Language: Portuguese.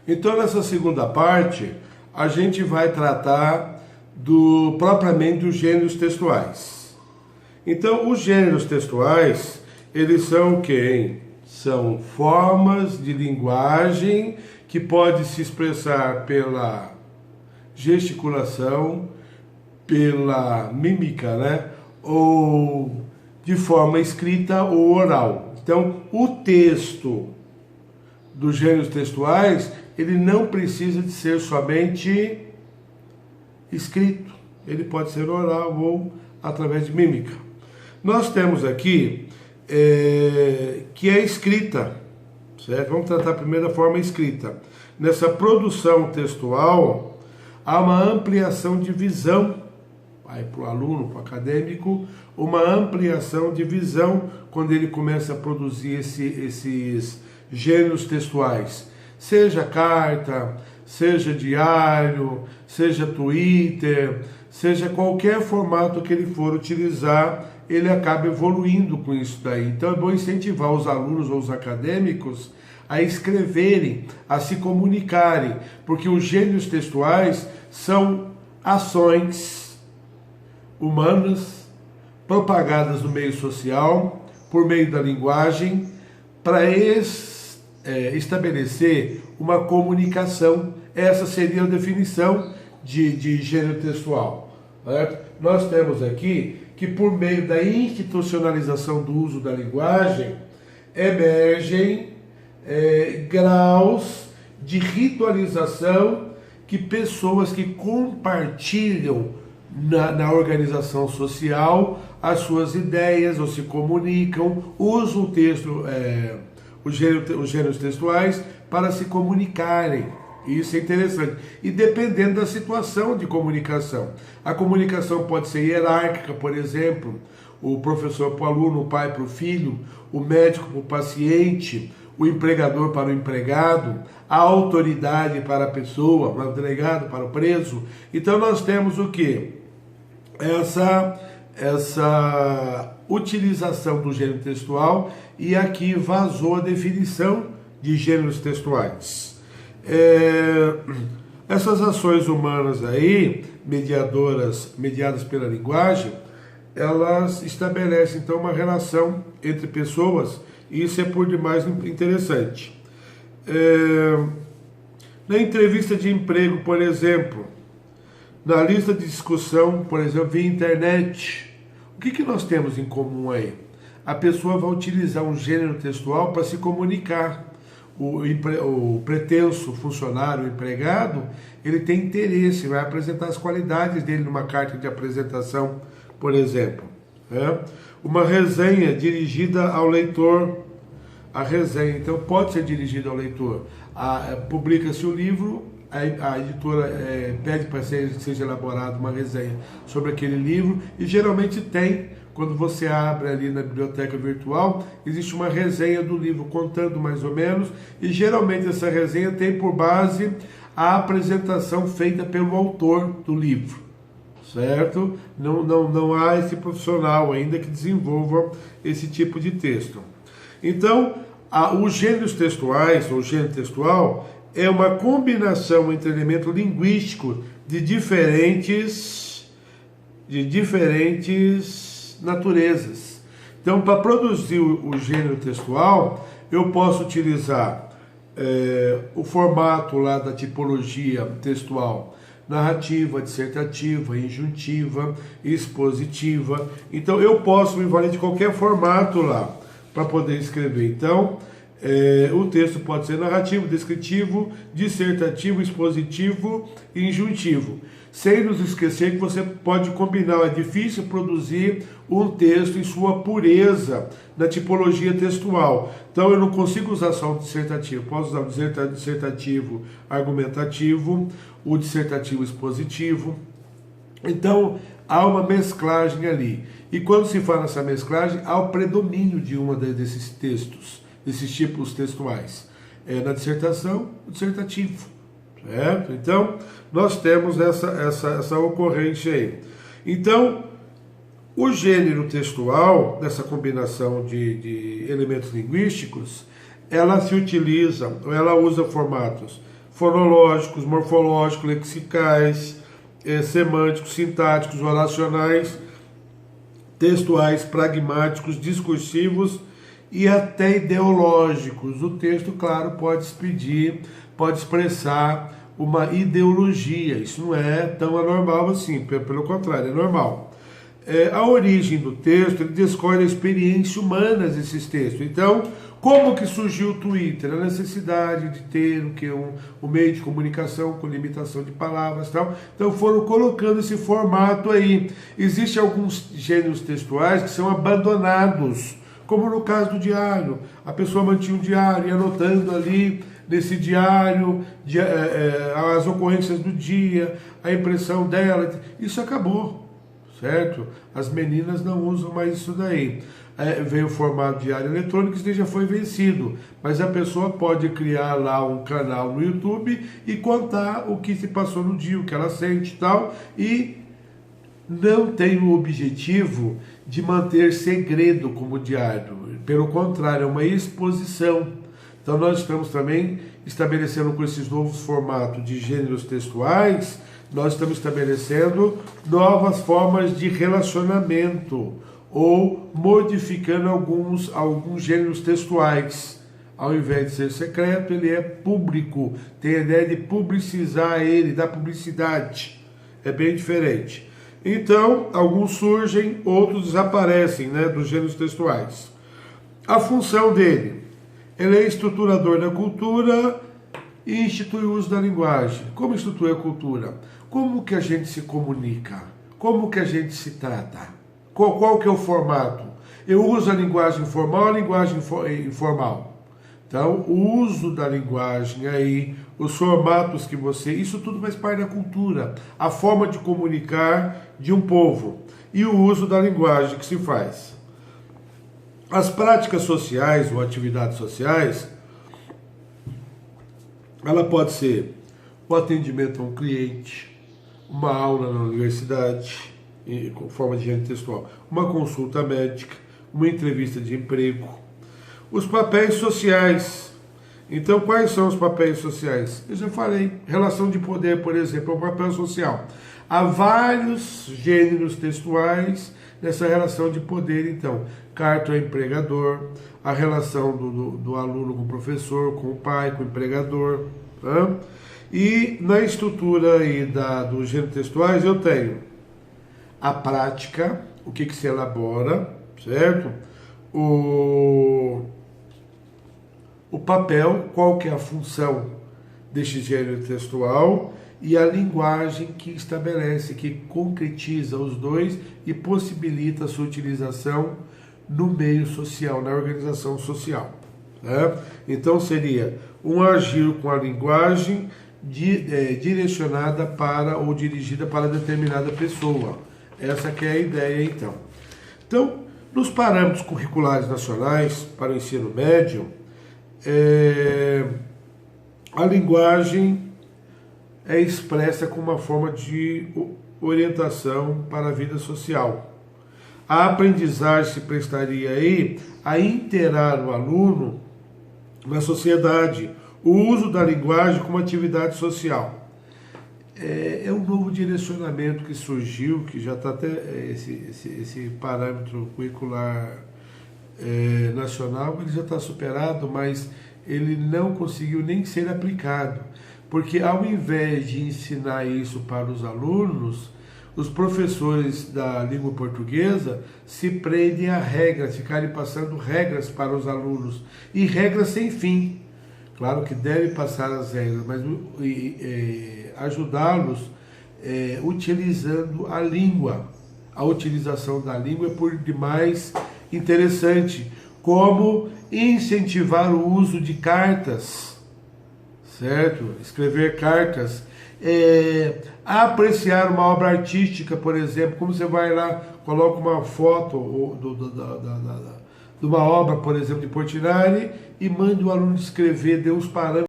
Então, nessa segunda parte, a gente vai tratar propriamente dos gêneros textuais. Então, os gêneros textuais, eles são o quê, hein? São formas de linguagem que pode se expressar pela gesticulação, pela mímica, né? Ou de forma escrita ou oral. Então, o texto dos gêneros textuais, ele não precisa de ser somente escrito. Ele pode ser oral ou através de mímica. Nós temos aqui que é escrita, certo? Vamos tratar primeiro da forma escrita. Nessa produção textual, há uma ampliação de visão, aí para o aluno, para o acadêmico, uma ampliação de visão quando ele começa a produzir esses gêneros textuais. Seja carta, seja diário, seja Twitter, seja qualquer formato que ele for utilizar, ele acaba evoluindo com isso daí. Então é bom incentivar os alunos ou os acadêmicos a escreverem, a se comunicarem, porque os gêneros textuais são ações humanas propagadas no meio social, por meio da linguagem, para estabelecer uma comunicação. Essa seria a definição de gênero textual. Certo? Nós temos aqui que por meio da institucionalização do uso da linguagem, emergem graus de ritualização que pessoas que compartilham na organização social as suas ideias ou se comunicam, usam o texto, os gêneros textuais para se comunicarem. Isso é interessante. E dependendo da situação de comunicação. A comunicação pode ser hierárquica, por exemplo, o professor para o aluno, o pai para o filho, o médico para o paciente, o empregador para o empregado, a autoridade para a pessoa, o delegado para o preso. Então nós temos o quê? Essa utilização do gênero textual, e aqui vazou a definição de gêneros textuais. Essas ações humanas aí, mediadas pela linguagem, elas estabelecem então uma relação entre pessoas, e isso é por demais interessante. Na entrevista de emprego, por exemplo, na lista de discussão, por exemplo, via internet, o que nós temos em comum aí? A pessoa vai utilizar um gênero textual para se comunicar. O pretenso funcionário, o empregado, ele tem interesse, vai apresentar as qualidades dele numa carta de apresentação, por exemplo. Uma resenha dirigida ao leitor. A resenha, então, pode ser dirigida ao leitor. Publica-se o livro, a editora pede para que seja elaborada uma resenha sobre aquele livro, e geralmente tem. Quando você abre ali na biblioteca virtual, existe uma resenha do livro contando mais ou menos, e geralmente essa resenha tem por base a apresentação feita pelo autor do livro, certo? Não há esse profissional ainda que desenvolva esse tipo de texto. Então, os gêneros textuais, ou gênero textual, é uma combinação entre elementos linguísticos de diferentes naturezas. Então, para produzir o gênero textual, eu posso utilizar o formato lá da tipologia textual: narrativa, dissertativa, injuntiva, expositiva. Então, eu posso me valer de qualquer formato lá para poder escrever. Então, o texto pode ser narrativo, descritivo, dissertativo, expositivo e injuntivo. Sem nos esquecer que você pode combinar. É difícil produzir um texto em sua pureza na tipologia textual. Então eu não consigo usar só o dissertativo. Posso usar o dissertativo argumentativo, o dissertativo expositivo. Então há uma mesclagem ali. E quando se fala nessa mesclagem, há o predomínio de uma desses textos, desses tipos textuais. Na dissertação, o dissertativo. Certo? Então, nós temos essa ocorrência aí. Então, o gênero textual, dessa combinação de elementos linguísticos, ela se utiliza, ou ela usa formatos fonológicos, morfológicos, lexicais, semânticos, sintáticos, oracionais, textuais, pragmáticos, discursivos e até ideológicos. O texto, claro, pode expedir, pode expressar uma ideologia. Isso não é tão anormal assim, pelo contrário, é normal. A origem do texto, ele descobre a experiência humana desses textos. Então, como que surgiu o Twitter? A necessidade de ter um meio de comunicação com limitação de palavras e tal. Então foram colocando esse formato aí. Existem alguns gêneros textuais que são abandonados, como no caso do diário. A pessoa mantinha um diário e anotando ali nesse diário as ocorrências do dia, a impressão dela. Isso acabou, certo? As meninas não usam mais isso daí. Veio o formato diário eletrônico, isso já foi vencido, mas a pessoa pode criar lá um canal no YouTube e contar o que se passou no dia, o que ela sente e tal, e não tem o objetivo de manter segredo como diário, pelo contrário, é uma exposição. Então nós estamos também estabelecendo com esses novos formatos de gêneros textuais, nós estamos estabelecendo novas formas de relacionamento, ou modificando alguns gêneros textuais. Ao invés de ser secreto, ele é público, tem a ideia de publicizar ele, da publicidade. É bem diferente. Então, alguns surgem, outros desaparecem, né, dos gêneros textuais. A função dele, ele é estruturador da cultura e institui o uso da linguagem. Como institui a cultura? Como que a gente se comunica? Como que a gente se trata? Qual que é o formato? Eu uso a linguagem formal ou a linguagem informal? Então, o uso da linguagem aí, os formatos que você... Isso tudo faz parte da cultura, a forma de comunicar de um povo e o uso da linguagem que se faz. As práticas sociais ou atividades sociais, ela pode ser o atendimento a um cliente, uma aula na universidade, com forma de gênero textual, uma consulta médica, uma entrevista de emprego. Os papéis sociais. Então, quais são os papéis sociais? Eu já falei, relação de poder, por exemplo, é um papel social. Há vários gêneros textuais nessa relação de poder, então. Carta ao empregador, a relação do aluno com o professor, com o pai, com o empregador. Tá? E na estrutura aí dos gêneros textuais eu tenho a prática, o que se elabora, certo? O papel, qual que é a função deste gênero textual e a linguagem que estabelece, que concretiza os dois e possibilita a sua utilização no meio social, na organização social. Né? Então seria um agir com a linguagem direcionada para ou dirigida para determinada pessoa. Essa que é a ideia, então. Então, nos parâmetros curriculares nacionais para o ensino médio, a linguagem é expressa como uma forma de orientação para a vida social. A aprendizagem se prestaria aí a interar o aluno na sociedade, o uso da linguagem como atividade social. É um novo direcionamento que surgiu, que já está até esse parâmetro curricular nacional, ele já está superado, mas ele não conseguiu nem ser aplicado, porque ao invés de ensinar isso para os alunos, os professores da língua portuguesa se prendem a regras, ficarem passando regras para os alunos, e regras sem fim. Claro que deve passar as regras, mas ajudá-los utilizando a língua. A utilização da língua é por demais interessante, como incentivar o uso de cartas, certo? Escrever cartas, apreciar uma obra artística, por exemplo, como você vai lá, coloca uma foto de uma obra, por exemplo, de Portinari, e manda o aluno escrever, dê os parâmetros